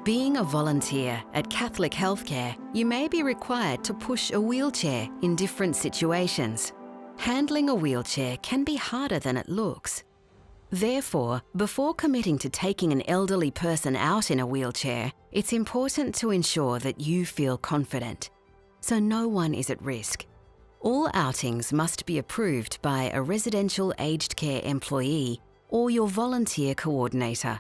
Being a volunteer at Catholic Healthcare, you may be required to push a wheelchair in different situations. Handling a wheelchair can be harder than it looks. Therefore, before committing to taking an elderly person out in a wheelchair, it's important to ensure that you feel confident, so no one is at risk. All outings must be approved by a residential aged care employee or your volunteer coordinator.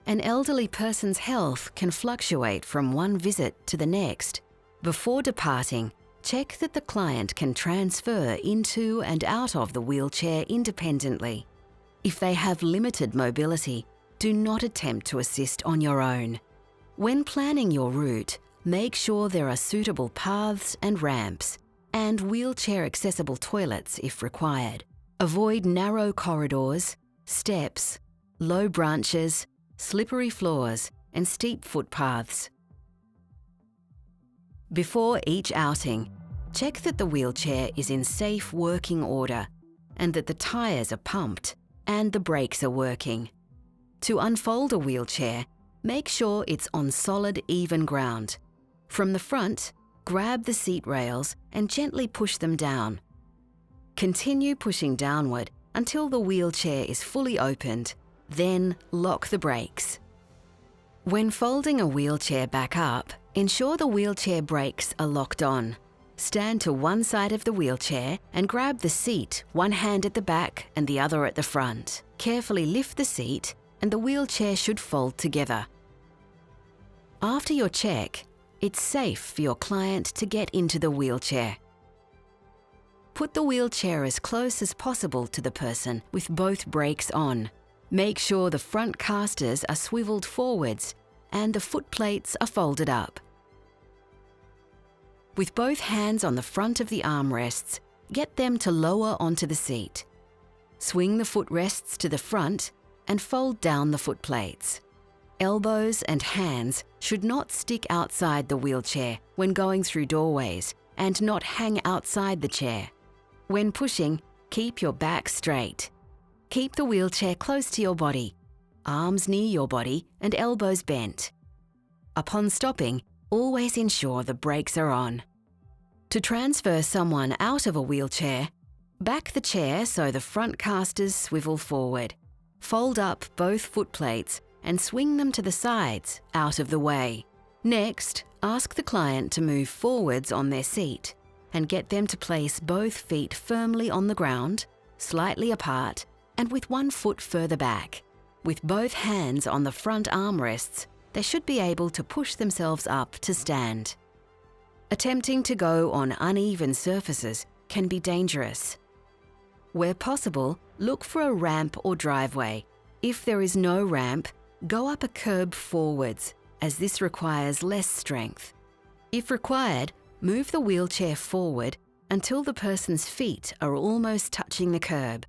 An elderly person's health can fluctuate from one visit to the next. Before departing, check that the client can transfer into and out of the wheelchair independently. If they have limited mobility, do not attempt to assist on your own. When planning your route, make sure there are suitable paths and ramps, and wheelchair-accessible toilets if required. Avoid narrow corridors, steps, low branches, slippery floors, and steep footpaths. Before each outing, check that the wheelchair is in safe working order and that the tyres are pumped and the brakes are working. To unfold a wheelchair, make sure it's on solid, even ground. From the front, grab the seat rails and gently push them down. Continue pushing downward until the wheelchair is fully opened, then lock the brakes. When folding a wheelchair back up, ensure the wheelchair brakes are locked on. Stand to one side of the wheelchair and grab the seat, one hand at the back and the other at the front. Carefully lift the seat and the wheelchair should fold together. After your check, it's safe for your client to get into the wheelchair. Put the wheelchair as close as possible to the person with both brakes on. Make sure the front casters are swiveled forwards and the foot plates are folded up. With both hands on the front of the armrests, get them to lower onto the seat. Swing the footrests to the front and fold down the foot plates. Elbows and hands should not stick outside the wheelchair when going through doorways and not hang outside the chair. When pushing, keep your back straight. Keep the wheelchair close to your body, arms near your body and elbows bent. Upon stopping, always ensure the brakes are on. To transfer someone out of a wheelchair, back the chair so the front casters swivel forward. Fold up both foot plates and swing them to the sides, out of the way. Next, ask the client to move forwards on their seat and get them to place both feet firmly on the ground, slightly apart, and with one foot further back. With both hands on the front armrests, they should be able to push themselves up to stand. Attempting to go on uneven surfaces can be dangerous. Where possible, look for a ramp or driveway. If there is no ramp, go up a curb forwards, as this requires less strength. If required, move the wheelchair forward until the person's feet are almost touching the curb.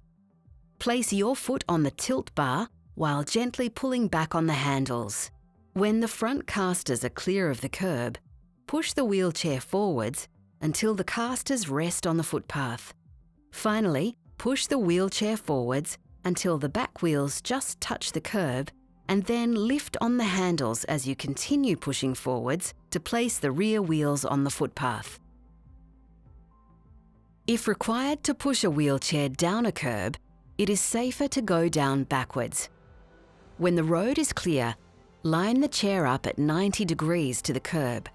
Place your foot on the tilt bar while gently pulling back on the handles. When the front casters are clear of the curb, push the wheelchair forwards until the casters rest on the footpath. Finally, push the wheelchair forwards until the back wheels just touch the curb and then lift on the handles as you continue pushing forwards to place the rear wheels on the footpath. If required to push a wheelchair down a curb, it is safer to go down backwards. When the road is clear, line the chair up at 90 degrees to the curb.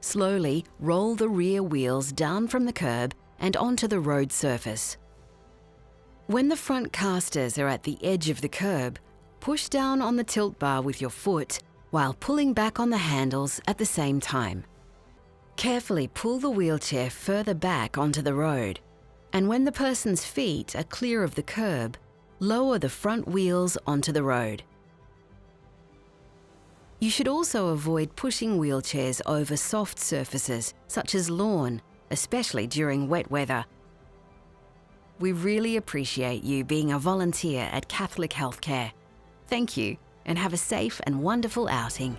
Slowly roll the rear wheels down from the curb and onto the road surface. When the front casters are at the edge of the curb, push down on the tilt bar with your foot while pulling back on the handles at the same time. Carefully pull the wheelchair further back onto the road, and when the person's feet are clear of the curb, lower the front wheels onto the road. You should also avoid pushing wheelchairs over soft surfaces, such as lawn, especially during wet weather. We really appreciate you being a volunteer at Catholic Healthcare. Thank you, and have a safe and wonderful outing.